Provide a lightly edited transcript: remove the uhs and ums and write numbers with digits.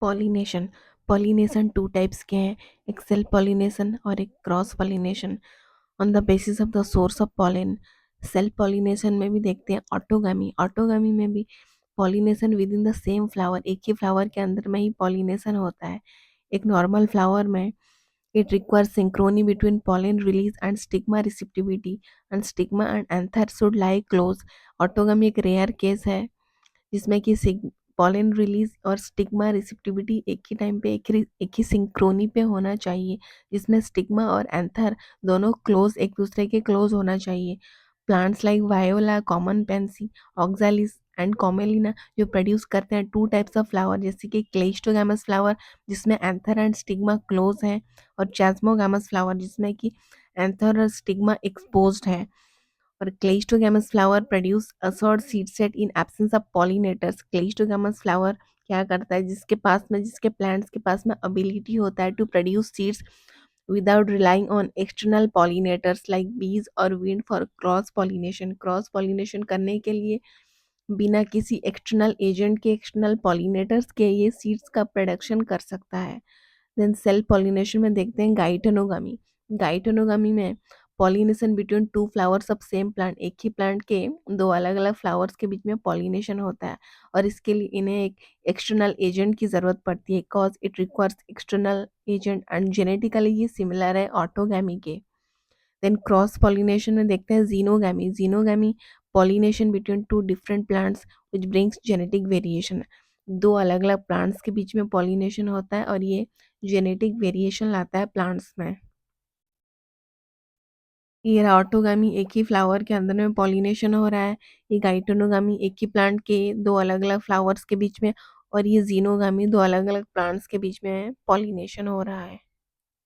Pollination pollination two types के हैं। एक सेल्फ पॉलिनेशन और एक cross pollination on the basis of the source of pollen. Self pollination में भी देखते हैं ऑटोगामी। ऑटोगामी में भी pollination within the same flower, एक ही फ्लावर के अंदर में ही पॉलिनेशन होता है। एक नॉर्मल फ्लावर में it requires synchrony between pollen release and stigma receptivity, and stigma and anther should lie close. ऑटोगामी एक रेयर केस है जिसमें कि पॉलन रिलीज और स्टिग्मा रिसेप्टिविटी एक ही टाइम पे एक ही सिंक्रोनी पे होना चाहिए, जिसमें स्टिग्मा और एंथर दोनों क्लोज, एक दूसरे के क्लोज होना चाहिए। Plants like voila, common Pence, oxalis and Commelina जो प्रोड्यूस करते हैं टू टाइप्स ऑफ फ्लावर, जैसे कि क्लेस्टोगैमस फ्लावर जिसमें एंथर एंड स्टिग्मा क्लोज है, और चैस्मोगैमस फ्लावर जिसमें कि एंथर और स्टिग्मा एक्सपोज्ड है। और cleistogamous flower produce assured seed set in absence of pollinators. Cleistogamous flower क्या करता है, जिसके प्लांट्स के पास में एबिलिटी होता है to produce seeds without relying on external pollinators like bees और wind for cross pollination. Cross pollination करने के लिए बिना किसी एक्सटर्नल एजेंट के, एक्सटर्नल पॉलिनेटर्स के ये सीड्स का प्रोडक्शन कर सकता है। देन सेल्फ पॉलिनेशन में देखते हैं गाइटोनोगामी। गाइटोनोगामी में pollination between two flowers of same plant, एक ही प्लांट के दो अलग अलग फ्लावर्स के बीच में पॉलिनेशन होता है, और इसके लिए इन्हें एक एक्सटर्नल एजेंट की ज़रूरत पड़ती है, cause it requires external agent, and genetically ये सिमिलर है ऑटोगैमी के। देन क्रॉस पॉलिनेशन में देखते हैं xenogamy. Xenogamy pollination between two different plants which brings genetic variation. दो अलग अलग प्लांट्स के बीच में पॉलिनेशन होता है और ये जेनेटिक वेरिएशन लाता है प्लांट्स में। ये रहा ऑटोगामी, एक ही फ्लावर के अंदर में पॉलिनेशन हो रहा है। ये गाइटोनोगामी एक ही प्लांट के दो अलग अलग फ्लावर्स के बीच में, और ये जीनोगामी दो अलग अलग प्लांट्स के बीच में पॉलिनेशन हो रहा है।